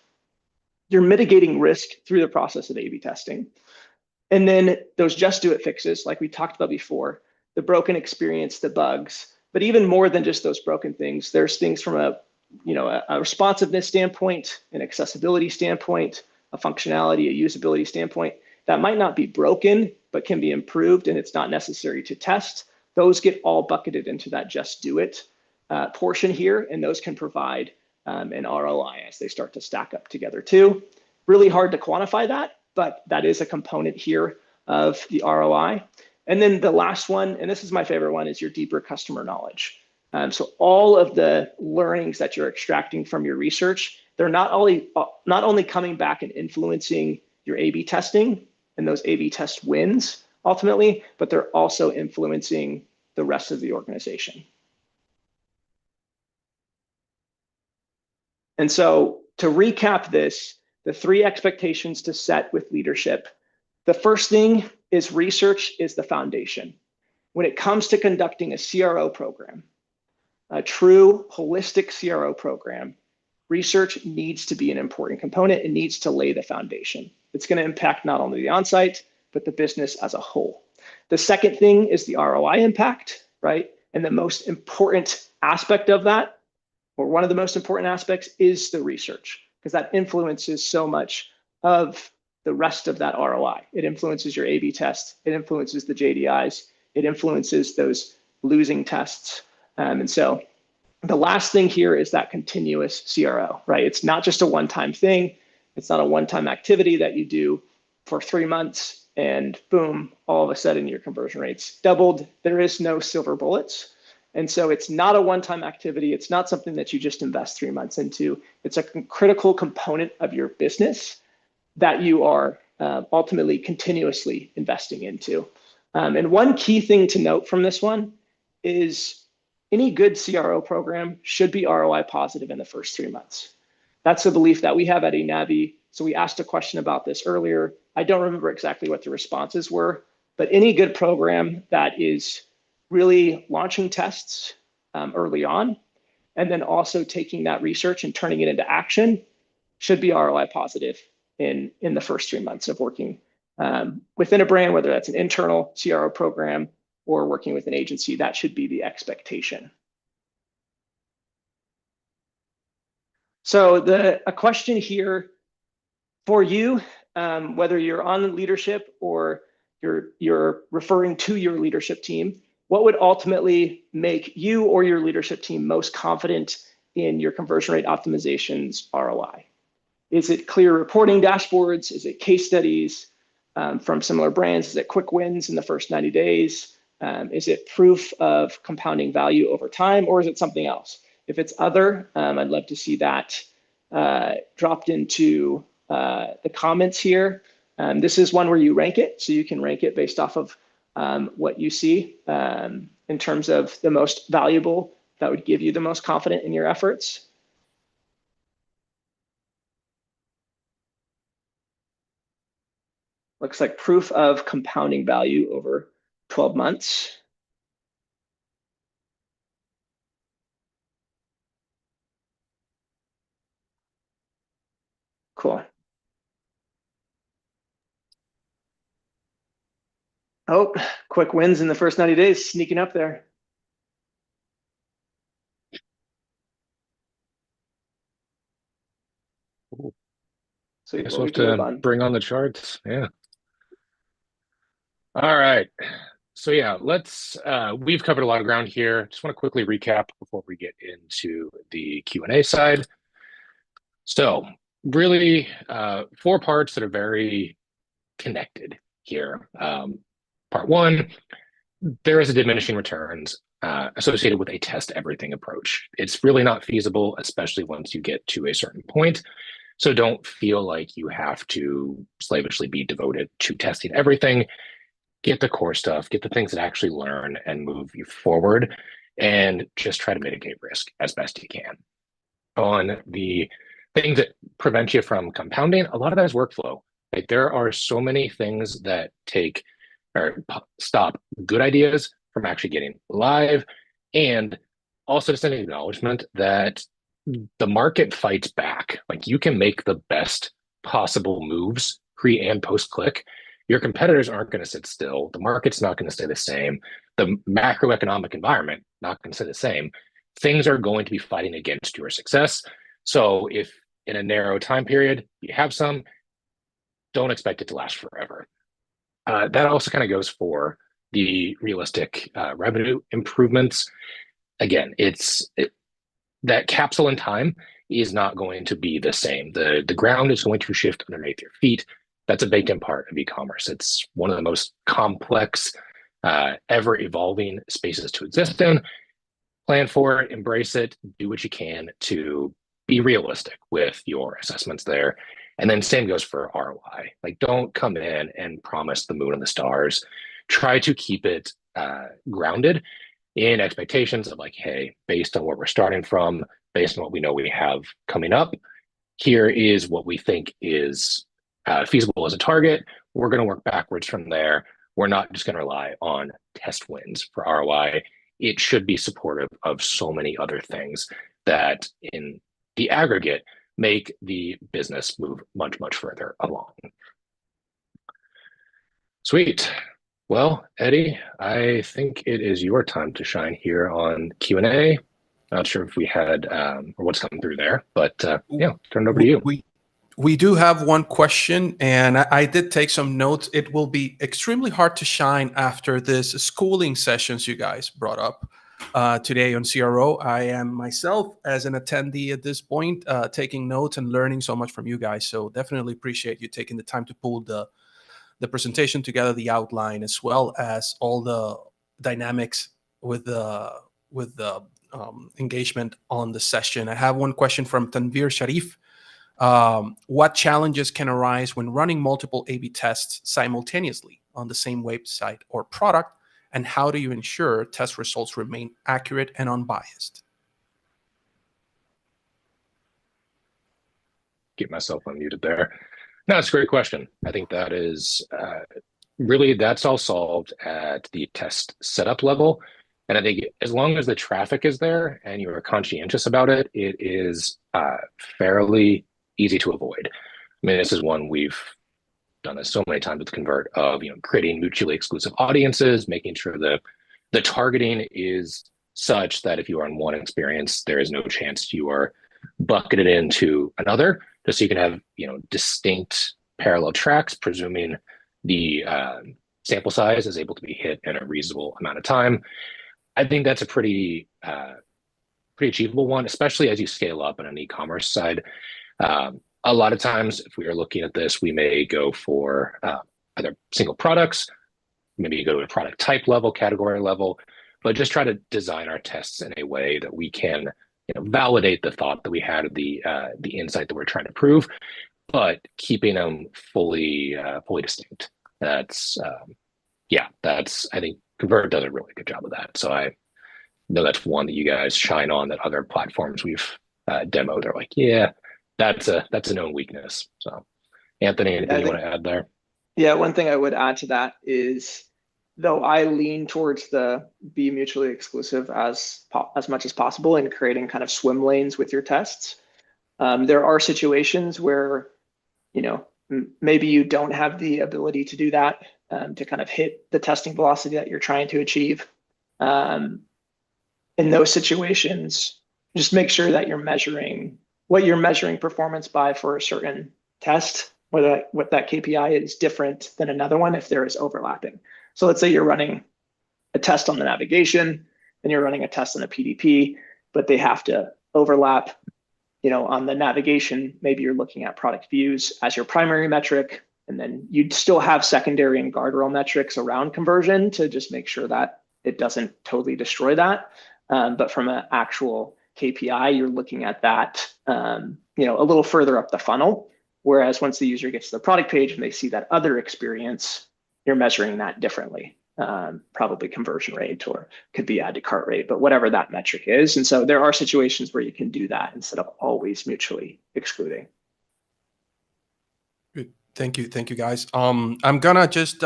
[SPEAKER 2] You're mitigating risk through the process of A/B testing. And then those just do it fixes, like we talked about before, the broken experience, the bugs, but even more than just those broken things, there's things from a responsiveness standpoint, an accessibility standpoint, a functionality, a usability standpoint that might not be broken, but can be improved and it's not necessary to test. Those get all bucketed into that just do it portion here, and those can provide an ROI as they start to stack up together too. Really hard to quantify that, but that is a component here of the ROI. And then the last one, and this is my favorite one, is your deeper customer knowledge. So all of the learnings that you're extracting from your research, they're not only coming back and influencing your A/B testing and those A/B test wins ultimately, but they're also influencing the rest of the organization. And so to recap this, the 3 expectations to set with leadership. The first thing is research is the foundation. When it comes to conducting a CRO program, a true holistic CRO program, research needs to be an important component. It needs to lay the foundation. It's going to impact not only the onsite, but the business as a whole. The second thing is the ROI impact, right? And the most important aspect of that, or one of the most important aspects, is the research, because that influences so much of the rest of that ROI. It influences your A/B test. It influences the JDIs. It influences those losing tests. And so the last thing here is that continuous CRO, right? It's not just a one-time thing. It's not a one-time activity that you do for 3 months and boom, all of a sudden your conversion rates doubled. There is no silver bullets. And so it's not a one-time activity. It's not something that you just invest 3 months into. It's a critical component of your business that you are ultimately continuously investing into. And one key thing to note from this one is any good CRO program should be ROI positive in the first 3 months. That's the belief that we have at Enavi. So we asked a question about this earlier. I don't remember exactly what the responses were, but any good program that is really launching tests early on, and then also taking that research and turning it into action should be ROI positive in the first 3 months of working within a brand, whether that's an internal CRO program or working with an agency. That should be the expectation. So a question here for you, whether you're on leadership or you're referring to your leadership team, what would ultimately make you or your leadership team most confident in your conversion rate optimization's ROI? Is it clear reporting dashboards? Is it case studies from similar brands? Is it quick wins in the first 90 days? Is it proof of compounding value over time, or is it something else? If it's other, I'd love to see that dropped into the comments here. This is one where you rank it, so you can rank it based off of what you see in terms of the most valuable that would give you the most confident in your efforts. Looks like proof of compounding value over 12 months. Cool. Oh, quick wins in the first 90 days, sneaking up there. So
[SPEAKER 3] Guess we'll have to bring on the charts. Yeah. All right. So yeah, we've covered a lot of ground here. Just want to quickly recap before we get into the Q&A side. So really 4 parts that are very connected here. Part 1, there is a diminishing returns associated with a test everything approach. It's really not feasible, especially once you get to a certain point. So don't feel like you have to slavishly be devoted to testing everything. Get the core stuff, get the things that actually learn and move you forward, and just try to mitigate risk as best you can. On the things that prevent you from compounding, a lot of that is workflow. Like, there are so many things that take or stop good ideas from actually getting live, and also just an acknowledgement that the market fights back. Like, you can make the best possible moves pre and post click. Your competitors aren't going to sit still. The market's not going to stay the same. The macroeconomic environment not going to stay the same. Things are going to be fighting against your success. So if in a narrow time period you have some, don't expect it to last forever. That also kind of goes for the realistic revenue improvements. Again, that capsule in time is not going to be the same. The ground is going to shift underneath your feet. That's a baked in part of e-commerce. It's one of the most complex, ever evolving spaces to exist in. Plan for it, embrace it, do what you can to be realistic with your assessments there. And then same goes for ROI. Like, don't come in and promise the moon and the stars. Try to keep it grounded in expectations of, like, hey, based on where we're starting from, based on what we know we have coming up, here is what we think is feasible as a target. We're going to work backwards from there. We're not just going to rely on test wins for ROI. It should be supportive of so many other things that in the aggregate make the business move much, much further along. Sweet. Well, Eddie, I think it is your time to shine here on Q&A. Not sure if we had or what's coming through there, but yeah, turn it over to you.
[SPEAKER 1] We do have one question, and I did take some notes. It will be extremely hard to shine after this schooling sessions you guys brought up today on CRO. I am myself, as an attendee at this point, taking notes and learning so much from you guys. So definitely appreciate you taking the time to pull the presentation together, the outline, as well as all the dynamics with the engagement on the session. I have one question from Tanvir Sharif. What challenges can arise when running multiple A/B tests simultaneously on the same website or product, and how do you ensure test results remain accurate and unbiased?
[SPEAKER 3] Get myself unmuted there. No, it's a great question. I think that is really, that's all solved at the test setup level. And I think as long as the traffic is there and you are conscientious about it, it is fairly easy to avoid. I mean, this is one we've done this so many times with Convert of, creating mutually exclusive audiences, making sure that the targeting is such that if you are in one experience, there is no chance you are bucketed into another, just so you can have, distinct parallel tracks, presuming the sample size is able to be hit in a reasonable amount of time. I think that's a pretty achievable one, especially as you scale up on an e-commerce side. A lot of times, if we are looking at this, we may go for either single products, maybe go to a product type level, category level, but just try to design our tests in a way that we can validate the thought that we had of the insight that we're trying to prove, but keeping them fully distinct. That's I think Convert does a really good job of that. So I know that's one that you guys shine on that other platforms we've demoed. They're like, yeah, that's a known weakness. So Anthony, anything you want to add there?
[SPEAKER 2] Yeah, one thing I would add to that is, though I lean towards the be mutually exclusive as much as possible in creating kind of swim lanes with your tests, there are situations where, maybe you don't have the ability to do that, to kind of hit the testing velocity that you're trying to achieve. In those situations, just make sure that you're measuring what you're measuring performance by for a certain test, whether what that KPI is different than another one if there is overlapping. So let's say you're running a test on the navigation and you're running a test on a PDP, but they have to overlap. On the navigation, maybe you're looking at product views as your primary metric, and then you'd still have secondary and guardrail metrics around conversion to just make sure that it doesn't totally destroy that. But from an actual KPI, you're looking at that, a little further up the funnel. Whereas once the user gets to the product page and they see that other experience, you're measuring that differently. Probably conversion rate, or could be add to cart rate, but whatever that metric is. And so there are situations where you can do that instead of always mutually excluding.
[SPEAKER 1] Good. Thank you, guys. I'm gonna just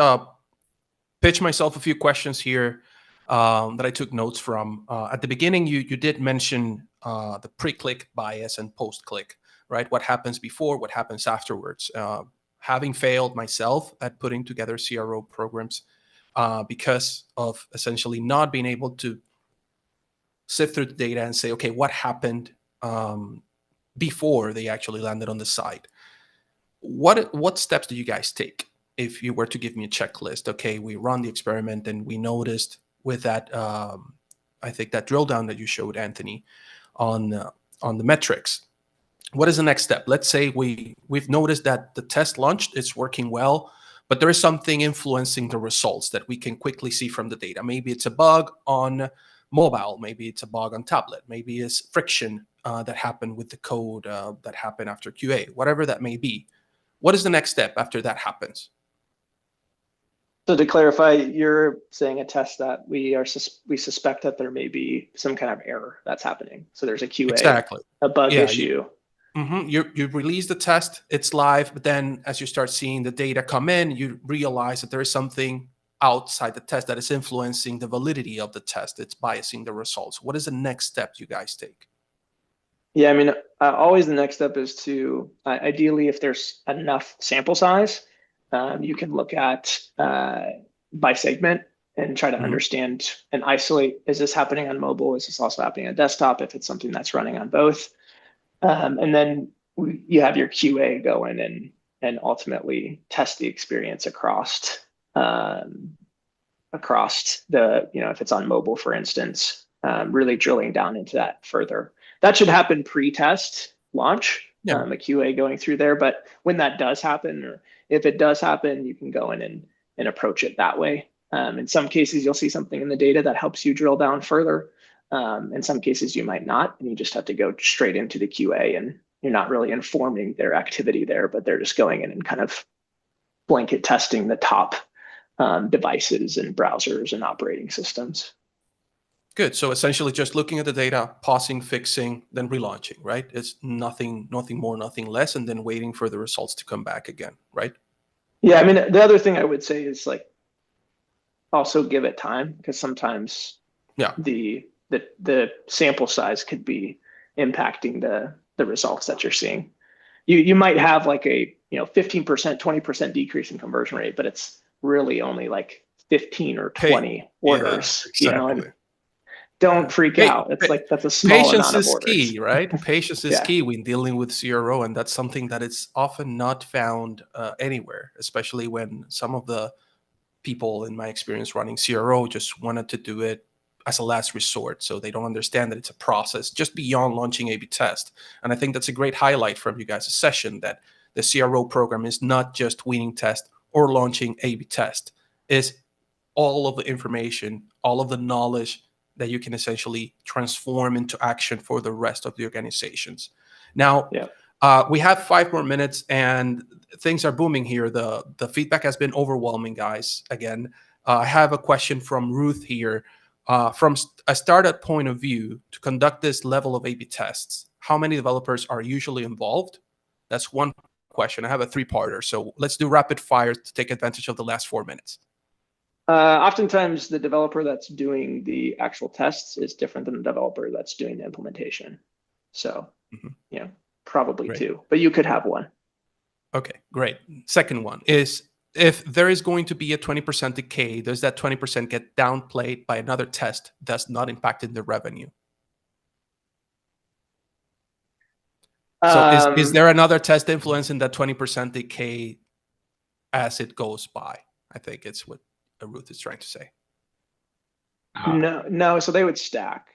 [SPEAKER 1] pitch myself a few questions here that I took notes from. At the beginning, you did mention the pre-click bias and post-click, right? What happens before, what happens afterwards. Having failed myself at putting together CRO programs, because of essentially not being able to sift through the data and say, okay, what happened before they actually landed on the site? What steps do you guys take if you were to give me a checklist? Okay, we run the experiment and we noticed with that, I think that drill down that you showed, Anthony, on the metrics. What is the next step? Let's say we've noticed that the test launched, it's working well, but there is something influencing the results that we can quickly see from the data. Maybe it's a bug on mobile, maybe it's a bug on tablet, maybe it's friction that happened with the code that happened after QA, whatever that may be. What is the next step after that happens?
[SPEAKER 2] So to clarify, you're saying a test that we suspect that there may be some kind of error that's happening. So there's a QA,
[SPEAKER 1] exactly,
[SPEAKER 2] a bug issue.
[SPEAKER 1] You release the test, it's live, but then as you start seeing the data come in, you realize that there is something outside the test that is influencing the validity of the test. It's biasing the results. What is the next step you guys take?
[SPEAKER 2] Yeah, I mean, always the next step is to, ideally, if there's enough sample size, you can look at by segment and try to understand and isolate, is this happening on mobile? Is this also happening on desktop? If it's something that's running on both. And then you have your QA go in and ultimately test the experience across the, if it's on mobile, for instance, really drilling down into that further. That should happen pre-test launch, a QA going through there. But when that does happen, or if it does happen, you can go in and approach it that way. In some cases, you'll see something in the data that helps you drill down further. In some cases, you might not, and you just have to go straight into the QA, and you're not really informing their activity there, but they're just going in and kind of blanket testing the top devices and browsers and operating systems.
[SPEAKER 1] Good. So essentially just looking at the data, pausing, fixing, then relaunching, right? It's nothing more, nothing less, and then waiting for the results to come back again, right?
[SPEAKER 2] Yeah, I mean, the other thing I would say is also give it time, because sometimes the sample size could be impacting the results that you're seeing. You might have a 15%, 20% decrease in conversion rate, but it's really only 15 or 20 orders. And don't freak out. It's that's a small amount of orders.
[SPEAKER 1] Patience is key, right? Patience is key when dealing with CRO, and that's something that is often not found anywhere, especially when some of the people in my experience running CRO just wanted to do it as a last resort. So they don't understand that it's a process just beyond launching A/B test. And I think that's a great highlight from you guys' session, that the CRO program is not just winning test or launching A/B test. It's all of the information, all of the knowledge that you can essentially transform into action for the rest of the organizations. Now, we have 5 more minutes, and things are booming here. The feedback has been overwhelming, guys. Again, I have a question from Ruth here. From a startup point of view, to conduct this level of A/B tests, how many developers are usually involved? That's one question. I have a 3-parter, so let's do rapid fire to take advantage of the last 4 minutes.
[SPEAKER 2] Oftentimes, the developer that's doing the actual tests is different than the developer that's doing the implementation. So, probably
[SPEAKER 1] Great.
[SPEAKER 2] 2, but you could have 1.
[SPEAKER 1] Okay, great. Second one is, if there is going to be a 20% decay, does that 20% get downplayed by another test that's not impacting the revenue? So is there another test influencing that 20% decay as it goes by? I think it's what Ruth is trying to say.
[SPEAKER 2] No. So they would stack.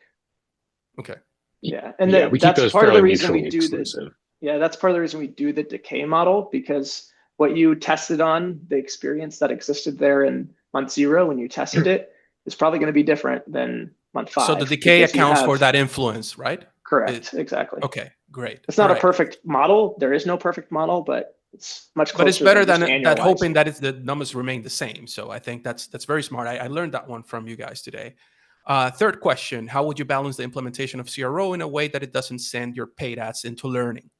[SPEAKER 1] Okay.
[SPEAKER 2] Yeah, and
[SPEAKER 3] we keep those
[SPEAKER 2] part of the
[SPEAKER 3] fairly
[SPEAKER 2] reason we
[SPEAKER 3] mutually
[SPEAKER 2] do
[SPEAKER 3] exclusive.
[SPEAKER 2] that's part of the reason we do the decay model, because what you tested on, the experience that existed there in month 0 when you tested it, is probably going to be different than month 5.
[SPEAKER 1] So the decay accounts for that influence, right?
[SPEAKER 2] Correct. Exactly.
[SPEAKER 1] Okay, great.
[SPEAKER 2] It's not a perfect model. There is no perfect model, but it's much closer.
[SPEAKER 1] But it's better than
[SPEAKER 2] that,
[SPEAKER 1] hoping that the numbers remain the same. So I think that's very smart. I learned that one from you guys today. Third question: how would you balance the implementation of CRO in a way that it doesn't send your paid ads into learning?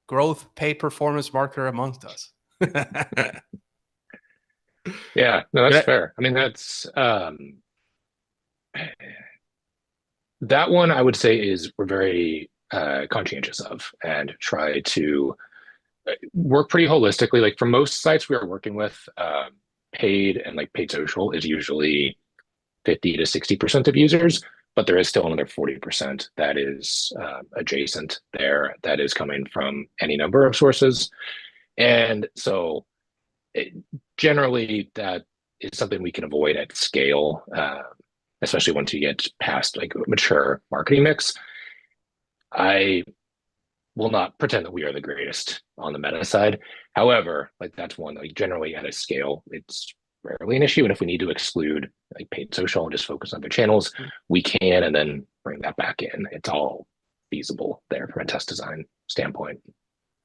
[SPEAKER 1] Growth, paid performance marketer amongst us.
[SPEAKER 3] Yeah, no, that's fair. I mean, that's that one I would say is we're very conscientious of, and try to work pretty holistically. Like for most sites we are working with, paid and like paid social is usually 50 to 60% of users, but there is still another 40% that is adjacent there, that is coming from any number of sources. And so generally that is something we can avoid at scale, especially once you get past like a mature marketing mix. I will not pretend that we are the greatest on the meta side. However, like that's one, like generally at a scale, it's rarely an issue. And if we need to exclude like paid social and just focus on other channels, we can, and then bring that back in. It's all feasible there from a test design standpoint.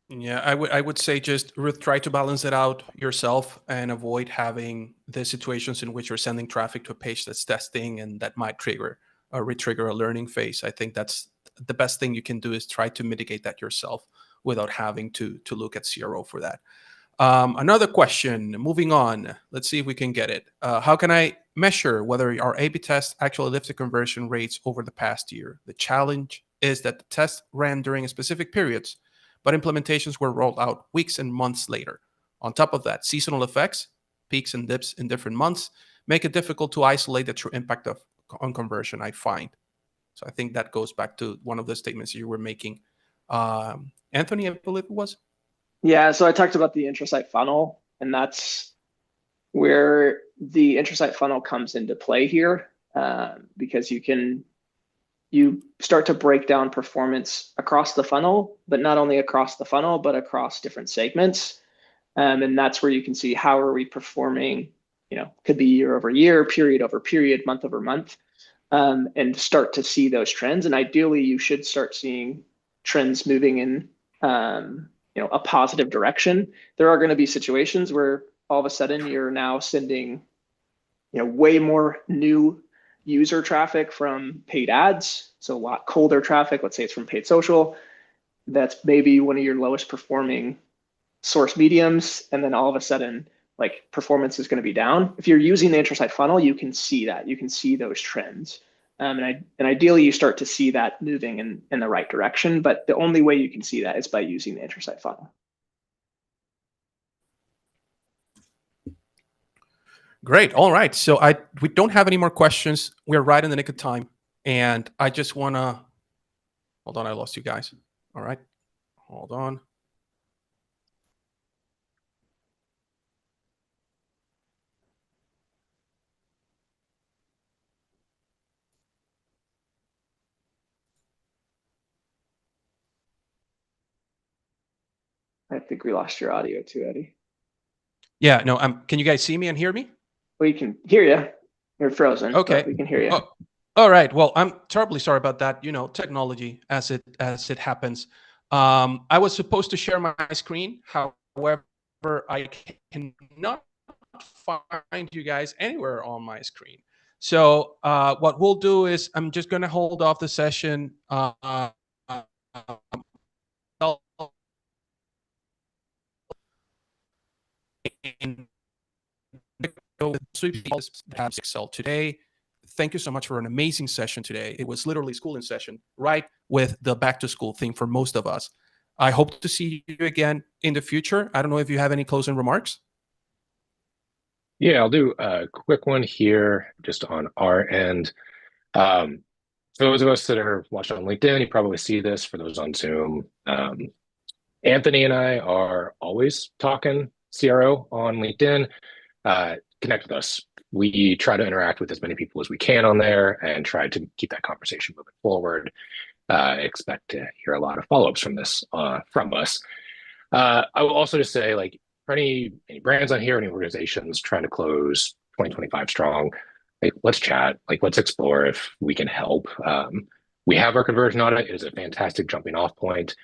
[SPEAKER 1] Yeah, I would say just, Ruth, try to balance it out yourself and avoid having the situations in which you're sending traffic to a page that's testing and that might retrigger a learning phase. I think that's the best thing you can do, is try to mitigate that yourself without having to look at CRO for that. Another question, moving on. Let's see if we can get it. How can I measure whether our A/B test actually lifted conversion rates over the past year? The challenge is that the test ran during specific periods, but implementations were rolled out weeks and months later. On top of that, seasonal effects, peaks and dips in different months, make it difficult to isolate the true impact on conversion, I find. So I think that goes back to one of the statements you were making. Anthony, I believe it was?
[SPEAKER 2] Yeah, so I talked about the intrasite funnel, and that's where the intrasite funnel comes into play here, because you start to break down performance across the funnel, but not only across the funnel, but across different segments. And that's where you can see how are we performing, could be year over year, period over period, month over month, and start to see those trends. And ideally, you should start seeing trends moving in a positive direction. There are going to be situations where all of a sudden you're now sending way more new user traffic from paid ads, so a lot colder traffic. Let's say it's from paid social. That's maybe one of your lowest performing source mediums, and then all of a sudden, like, performance is going to be down. If you're using the intrasite funnel, you can see that. You can see those trends, and ideally, you start to see that moving in the right direction. But the only way you can see that is by using the intrasite funnel.
[SPEAKER 1] Great. All right. So we don't have any more questions. We're right in the nick of time. And I just want to, hold on, I lost you guys. All right. Hold on.
[SPEAKER 2] I think we lost your audio too, Eddie.
[SPEAKER 1] Yeah, no, can you guys see me and hear me?
[SPEAKER 2] We can hear you. You're frozen,
[SPEAKER 1] Okay.
[SPEAKER 2] but we can hear you.
[SPEAKER 1] Oh, all right. Well, I'm terribly sorry about that. Technology as it happens. I was supposed to share my screen. However, I cannot find you guys anywhere on my screen. So what we'll do is I'm just going to hold off the session. Excel today. Thank you so much for an amazing session today. It was literally schooling session, right, with the back to school theme for most of us. I hope to see you again in the future. I don't know if you have any closing remarks.
[SPEAKER 3] Yeah, I'll do a quick one here just on our end. For those of us that are watching on LinkedIn, you probably see this. For those on Zoom, Anthony and I are always talking CRO on LinkedIn. Connect with us. We try to interact with as many people as we can on there and try to keep that conversation moving forward. Expect to hear a lot of follow-ups from this from us. I will also just say, like, for any brands on here, any organizations trying to close 2025 strong, like, let's chat. Like, let's explore if we can help. We have our conversion audit. It is a fantastic jumping off point.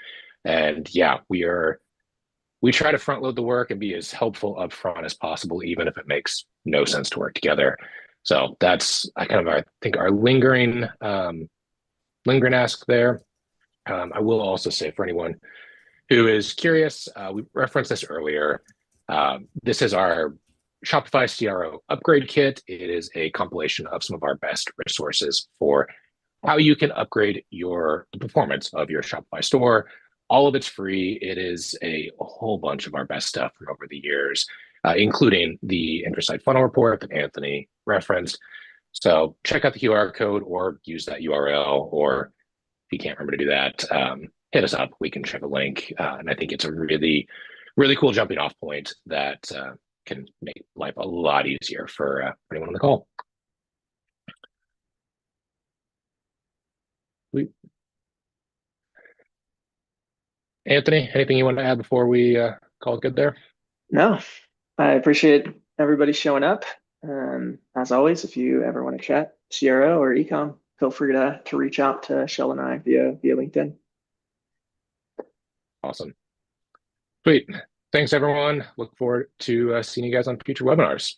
[SPEAKER 3] And yeah, we try to front load the work and be as helpful up front as possible, even if it makes no sense to work together. So that's I think our lingering ask there. I will also say, for anyone who is curious, we referenced this earlier. This is our Shopify CRO upgrade kit. It is a compilation of some of our best resources for how you can upgrade the performance of your Shopify store. All of it's free. It is a whole bunch of our best stuff from over the years, including the Intrasite funnel report that Anthony referenced. So check out the QR code or use that URL, or if you can't remember to do that, hit us up. We can check a link. And I think it's a really, really cool jumping off point that can make life a lot easier for anyone on the call. Anthony, anything you want to add before we call it good there?
[SPEAKER 2] No, I appreciate everybody showing up. As always, if you ever want to chat CRO or ecom, feel free to reach out to Shell and I via LinkedIn.
[SPEAKER 3] Awesome. Sweet. Thanks, everyone. Look forward to seeing you guys on future webinars.